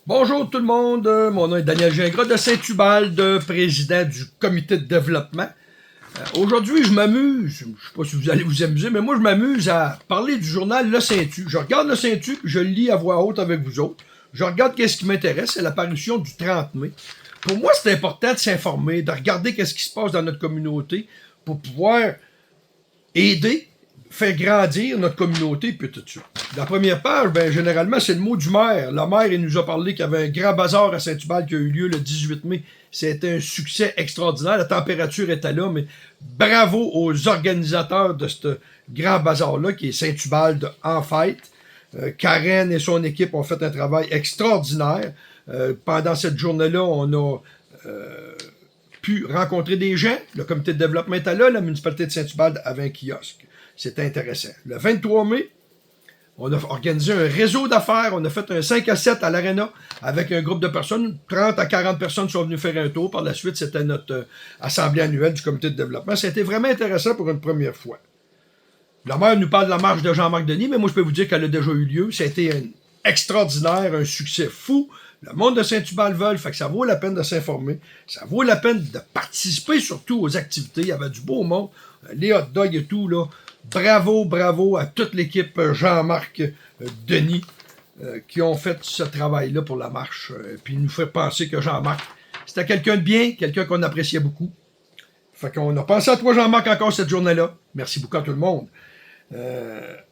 Bonjour tout le monde, mon nom est Daniel Gingras de Saint-Ubalde, président du comité de développement. Aujourd'hui, je m'amuse, je ne sais pas si vous allez vous amuser, mais moi je m'amuse à parler du journal Le Saint-Tu. Je regarde Le Saint-Tu, puis je le lis à voix haute avec vous autres. Je regarde qu'est-ce qui m'intéresse, c'est l'apparition du 30 mai. Pour moi, c'est important de s'informer, de regarder qu'est-ce qui se passe dans notre communauté pour pouvoir aider, faire grandir notre communauté, puis tout ça. La première page, ben, généralement, c'est le mot du maire. Le maire, il nous a parlé qu'il y avait un grand bazar à Saint-Ubalde qui a eu lieu le 18 mai. C'était un succès extraordinaire. La température était là, mais bravo aux organisateurs de ce grand bazar-là, qui est Saint-Ubalde en fête. Karen et son équipe ont fait un travail extraordinaire. Pendant cette journée-là, on a pu rencontrer des gens. Le comité de développement était là. La municipalité de Saint-Ubalde avait un kiosque. C'était intéressant. Le 23 mai, on a organisé un réseau d'affaires. On a fait un 5 à 7 à l'Arena avec un groupe de personnes. 30 à 40 personnes sont venues faire un tour. Par la suite, c'était notre assemblée annuelle du comité de développement. C'était vraiment intéressant pour une première fois. Le maire nous parle de la marche de Jean-Marc Denis, mais moi, je peux vous dire qu'elle a déjà eu lieu. C'était extraordinaire, un succès fou. Le monde de Saint-Ubalde veut, fait que ça vaut la peine de s'informer. Ça vaut la peine de participer surtout aux activités. Il y avait du beau monde, les hot dogs et tout, là. Bravo à toute l'équipe Jean-Marc Denis qui ont fait ce travail-là pour la marche. Puis nous fait penser que Jean-Marc, c'était quelqu'un de bien, quelqu'un qu'on appréciait beaucoup. Fait qu'on a pensé à toi, Jean-Marc, encore cette journée-là. Merci beaucoup à tout le monde.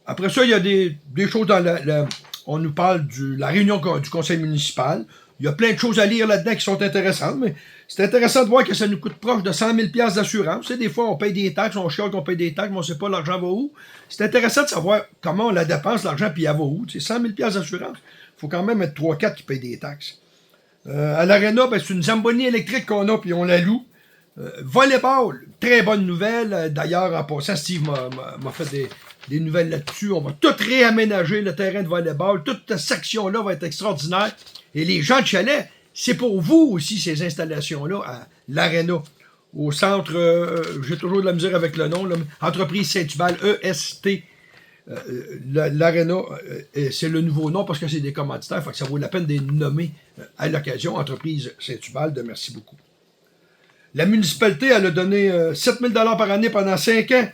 Après ça, il y a des choses dans on nous parle de la réunion du conseil municipal. Il y a plein de choses à lire là-dedans qui sont intéressantes, mais c'est intéressant de voir que ça nous coûte proche de 100 000 $ d'assurance. Tu sais, des fois, on paye des taxes, on chiale qu'on paye des taxes, mais on ne sait pas l'argent va où. C'est intéressant de savoir comment on la dépense, l'argent, puis elle va où. Tu sais, 100 000 $ d'assurance, il faut quand même être 3-4 qui payent des taxes. À l'Arena, ben, c'est une Zamboni électrique qu'on a, puis on la loue. Volleyball, très bonne nouvelle. D'ailleurs, en passant, Steve m'a fait des nouvelles là-dessus. On va tout réaménager, le terrain de volleyball. Toute cette section-là va être extraordinaire. Et les gens de chalet, c'est pour vous aussi, ces installations-là, à l'Arena. Au centre, j'ai toujours de la misère avec le nom, là, Entreprise Saint-Ubalde, EST. L'Arena, c'est le nouveau nom parce que c'est des commanditaires. Fait que ça vaut la peine de les nommer à l'occasion. Entreprise Saint-Ubalde, merci beaucoup. La municipalité, elle a donné 7 000 $ par année pendant 5 ans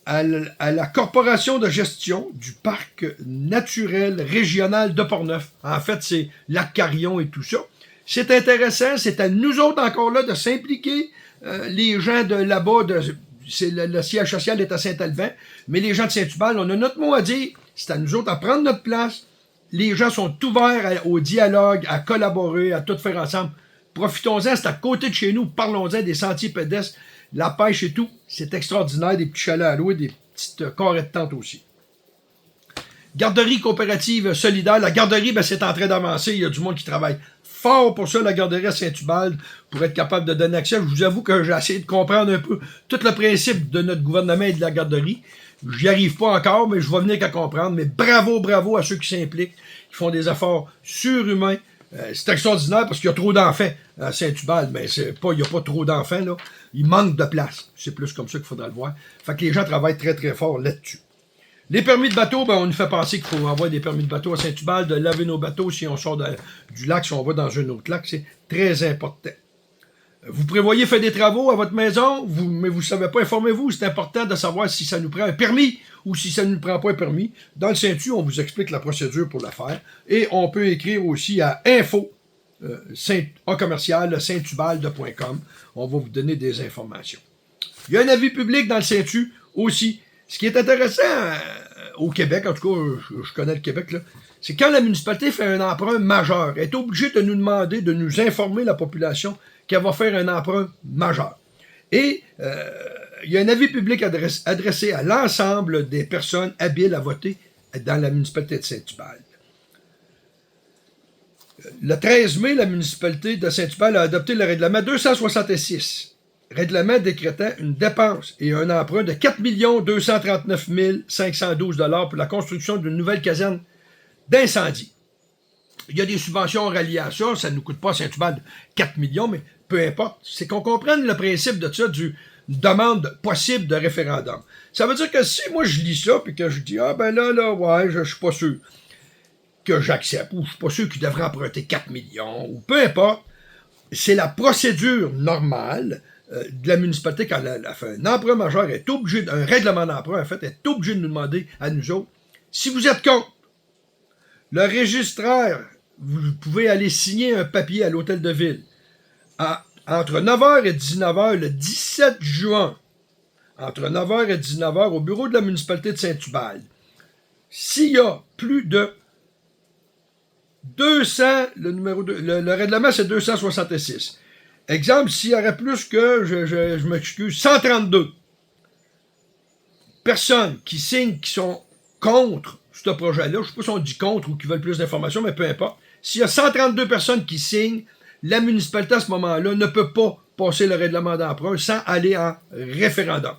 à la corporation de gestion du parc naturel régional de Portneuf. En fait, c'est Lac-Carillon et tout ça. C'est intéressant, c'est à nous autres encore là de s'impliquer. Les gens de là-bas, le siège social est à Saint-Alban, mais les gens de Saint-Ubalde, on a notre mot à dire. C'est à nous autres à prendre notre place. Les gens sont ouverts au dialogue, à collaborer, à tout faire ensemble. Profitons-en, c'est à côté de chez nous. Parlons-en des sentiers pédestres, la pêche et tout. C'est extraordinaire, des petits chalets à louer, des petites carrés de tente aussi. Garderie coopérative solidaire. La garderie, ben, c'est en train d'avancer. Il y a du monde qui travaille fort pour ça, la garderie à Saint-Ubalde, pour être capable de donner accès. Je vous avoue que j'ai essayé de comprendre un peu tout le principe de notre gouvernement et de la garderie. J'y arrive pas encore, mais je vais venir qu'à comprendre. Mais bravo à ceux qui s'impliquent, qui font des efforts surhumains. C'est extraordinaire parce qu'il y a trop d'enfants à Saint-Ubalde, mais il n'y a pas trop d'enfants, là. Il manque de place. C'est plus comme ça qu'il faudra le voir. Fait que les gens travaillent très fort là-dessus. Les permis de bateau, ben, on nous fait penser qu'il faut avoir des permis de bateau à Saint-Ubalde, de laver nos bateaux si on sort du lac, si on va dans un autre lac. C'est très important. Vous prévoyez faire des travaux à votre maison, mais vous ne savez pas, informez-vous. C'est important de savoir si ça nous prend un permis ou si ça ne nous prend pas un permis. Dans le Saint-Tu, on vous explique la procédure pour le faire. Et on peut écrire aussi à info saint-ubalde.com. On va vous donner des informations. Il y a un avis public dans le Saint-Tu aussi. Ce qui est intéressant au Québec, en tout cas, je connais le Québec, là, c'est quand la municipalité fait un emprunt majeur, elle est obligée de nous demander, de nous informer, la population, qu'elle va faire un emprunt majeur. Et il y a un avis public adressé à l'ensemble des personnes habiles à voter dans la municipalité de Saint-Ubalde. Le 13 mai, la municipalité de Saint-Ubalde a adopté le règlement 266, règlement décrétant une dépense et un emprunt de 4 239 512 $ pour la construction d'une nouvelle caserne d'incendie. Il y a des subventions reliées à ça, ça ne nous coûte pas à Saint-Ubalde 4 millions, mais peu importe. C'est qu'on comprenne le principe de ça, d'une demande possible de référendum. Ça veut dire que si moi je lis ça, puis que je dis, ah ben là, ouais, je suis pas sûr. que j'accepte, ou je suis pas sûr qu'il devrait emprunter 4 millions, ou peu importe. C'est la procédure normale de la municipalité quand elle a fait un emprunt majeur, est obligé, un règlement d'emprunt, en fait, est obligé de nous demander à nous autres, si vous êtes contre, le registraire, vous pouvez aller signer un papier à l'hôtel de ville entre 9h et 19h le 17 juin, entre 9h et 19h au bureau de la municipalité de Saint-Tubal. S'il y a plus de 200, le règlement c'est 266. Exemple, s'il y aurait plus que, je m'excuse, 132 personnes qui signent, qui sont contre ce projet-là, je ne sais pas si on dit contre ou qui veulent plus d'informations, mais peu importe. S'il y a 132 personnes qui signent, la municipalité à ce moment-là ne peut pas passer le règlement d'emprunt sans aller en référendum.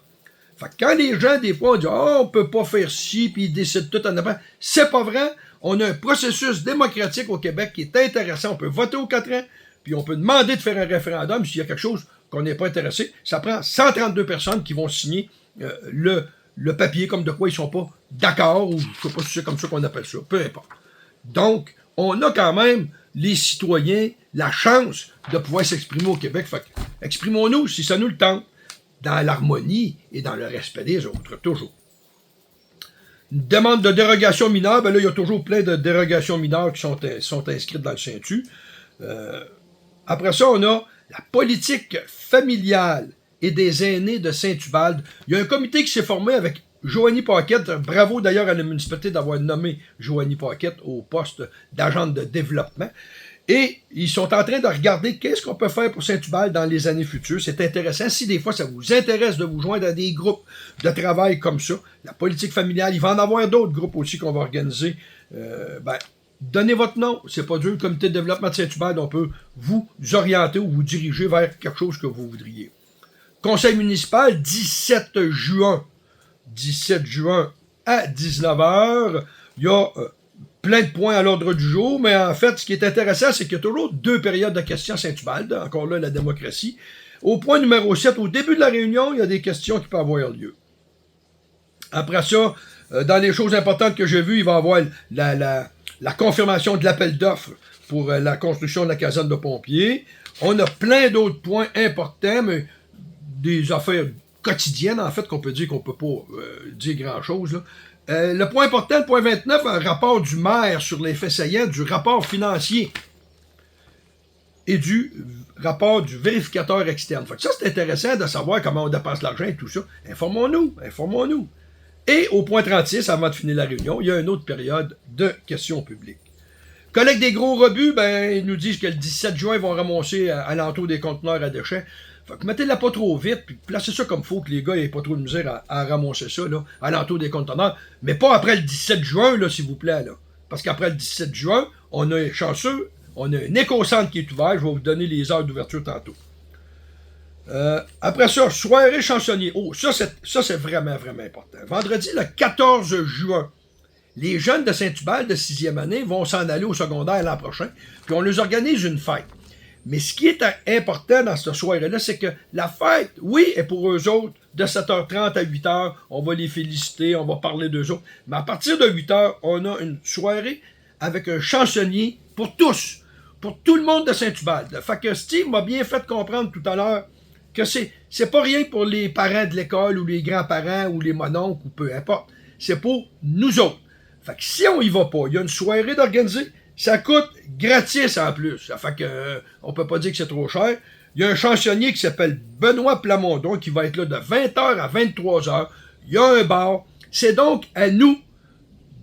Fait que quand les gens, des fois, on dit « Ah, on peut pas faire ci, puis ils décident tout en avant », c'est pas vrai. On a un processus démocratique au Québec qui est intéressant. On peut voter aux 4 ans, puis on peut demander de faire un référendum s'il y a quelque chose qu'on n'est pas intéressé. Ça prend 132 personnes qui vont signer le papier comme de quoi ils sont pas d'accord, ou je sais pas si c'est comme ça qu'on appelle ça, peu importe. Donc, on a quand même, les citoyens, la chance de pouvoir s'exprimer au Québec. Fait que, exprimons-nous, si ça nous le tente, dans l'harmonie et dans le respect des autres, toujours. Une demande de dérogation mineure, ben là, il y a toujours plein de dérogations mineures qui sont inscrites dans le CENTU. Après ça, on a la politique familiale et des aînés de Saint-Ubalde. Il y a un comité qui s'est formé avec Joanie Paquette. Bravo d'ailleurs à la municipalité d'avoir nommé Joanie Paquette au poste d'agente de développement. Et ils sont en train de regarder qu'est-ce qu'on peut faire pour Saint-Ubalde dans les années futures. C'est intéressant. Si des fois ça vous intéresse de vous joindre à des groupes de travail comme ça, la politique familiale, il va en avoir d'autres groupes aussi qu'on va organiser. Donnez votre nom. C'est pas dur. Le comité de développement de Saint-Ubalde, on peut vous orienter ou vous diriger vers quelque chose que vous voudriez. Conseil municipal, 17 juin. 17 juin à 19h. Il y a plein de points à l'ordre du jour, mais en fait, ce qui est intéressant, c'est qu'il y a toujours 2 périodes de questions à Saint-Ubalde. Encore là, la démocratie. Au point numéro 7, au début de la réunion, il y a des questions qui peuvent avoir lieu. Après ça, dans les choses importantes que j'ai vues, il va y avoir la confirmation de l'appel d'offres pour la construction de la caserne de pompiers. On a plein d'autres points importants, mais des affaires quotidiennes, en fait, qu'on peut dire qu'on peut pas dire grand-chose, là. Le point important, le point 29, un rapport du maire sur les faits saillants du rapport financier et du rapport du vérificateur externe. Fait que ça, c'est intéressant de savoir comment on dépense l'argent et tout ça. Informons-nous, informons-nous. Et au point 36, avant de finir la réunion, il y a une autre période de questions publiques. Collègues des gros rebuts, ils nous disent que le 17 juin, ils vont ramasser à l'entour des conteneurs à déchets. Fait que mettez-la pas trop vite, puis placez ça comme faut, que les gars n'aient pas trop de misère à ramasser ça, là, à l'entour des conteneurs. Mais pas après le 17 juin, là, s'il vous plaît, là. Parce qu'après le 17 juin, on a chanceux, on a un éco-centre qui est ouvert. Je vais vous donner les heures d'ouverture tantôt. Après ça, soirée chansonnier. Oh, ça c'est vraiment, vraiment important. Vendredi, le 14 juin, les jeunes de Saint-Ubalde de 6e année vont s'en aller au secondaire l'an prochain, puis on leur organise une fête. Mais ce qui est important dans cette soirée-là, c'est que la fête, oui, est pour eux autres, de 7h30 à 8h, on va les féliciter, on va parler d'eux autres. Mais à partir de 8h, on a une soirée avec un chansonnier pour tous, pour tout le monde de Saint-Ubalde. Fait que Steve m'a bien fait comprendre tout à l'heure que c'est pas rien pour les parents de l'école ou les grands-parents ou les mononcles ou peu importe. C'est pour nous autres. Fait que si on y va pas, il y a une soirée d'organiser, ça coûte gratis en plus. Ça fait que on peut pas dire que c'est trop cher. Il y a un chansonnier qui s'appelle Benoît Plamondon qui va être là de 20h à 23h. Il y a un bar. C'est donc à nous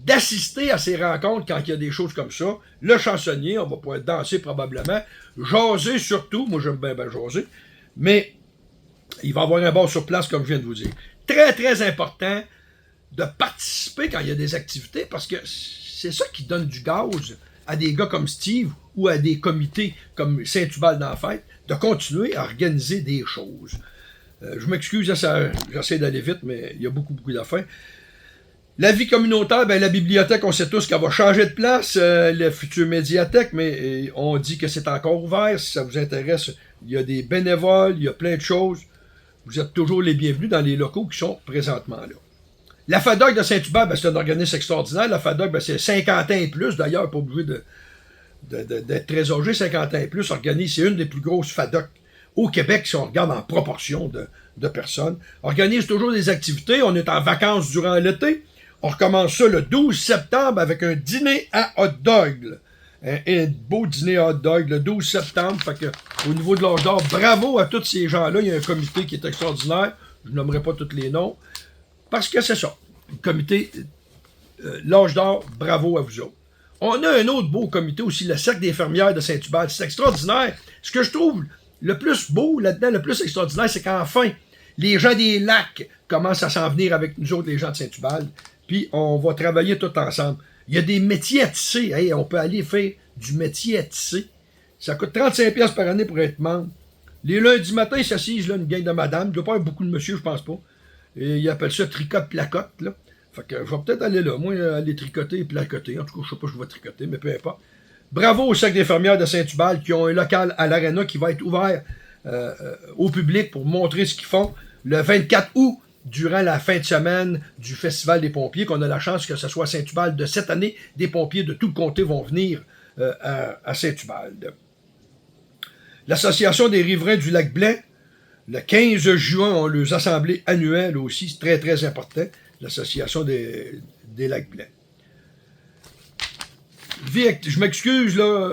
d'assister à ces rencontres quand il y a des choses comme ça. Le chansonnier, on va pouvoir danser probablement, jaser surtout. Moi, j'aime bien jaser. Mais il va y avoir un bar sur place, comme je viens de vous dire. Très, très important de participer quand il y a des activités parce que c'est ça qui donne du gaz à des gars comme Steve ou à des comités comme Saint-Ubalde en fête de continuer à organiser des choses. Je m'excuse, j'essaie d'aller vite, mais il y a beaucoup d'affaires. La vie communautaire, la bibliothèque, on sait tous qu'elle va changer de place, la future médiathèque, mais on dit que c'est encore ouvert. Si ça vous intéresse, il y a des bénévoles, il y a plein de choses. Vous êtes toujours les bienvenus dans les locaux qui sont présentement là. La FADOC de Saint-Hubert, ben, c'est un organisme extraordinaire. La FADOC, ben, c'est 50 ans et plus, d'ailleurs, pas obligé d'être très âgé, 50 ans et plus, organise, c'est une des plus grosses FADOC au Québec, si on regarde en proportion de personnes. Organise toujours des activités. On est en vacances durant l'été. On recommence ça le 12 septembre avec un dîner à hot dog. Un beau dîner à hot dog le 12 septembre. Fait que, au niveau de l'âge d'or, bravo à tous ces gens-là. Il y a un comité qui est extraordinaire. Je nommerai pas tous les noms. Parce que c'est ça. Le comité, l'âge d'or, bravo à vous autres. On a un autre beau comité aussi, le Cercle des fermières de Saint-Hubert. C'est extraordinaire. Ce que je trouve le plus beau là-dedans, le plus extraordinaire, c'est qu'enfin, les gens des lacs commencent à s'en venir avec nous autres, les gens de Saint-Hubert. Puis on va travailler tout ensemble. Il y a des métiers à tisser. Hey, on peut aller faire du métier à tisser. Ça coûte 35$ par année pour être membre. Les lundis matins, ils s'assisent, là, une gang de madame. Il ne doit pas y avoir beaucoup de monsieur, je pense pas. Et ils appellent ça tricote-placote, là. Fait que je vais peut-être aller là, moi, aller tricoter et placoter. En tout cas, je sais pas si je vais tricoter, mais peu importe. Bravo au Cercle des fermières de Saint-Hubert qui ont un local à l'Arena qui va être ouvert au public pour montrer ce qu'ils font le 24 août, durant la fin de semaine du Festival des pompiers, qu'on a la chance que ce soit Saint-Hubert de cette année. Des pompiers de tout le comté vont venir à Saint-Hubert. L'Association des riverains du Lac-Blanc, le 15 juin, ont leurs assemblées annuelles aussi, c'est très, très important, l'Association des Lacs-Blancs. Je m'excuse, là,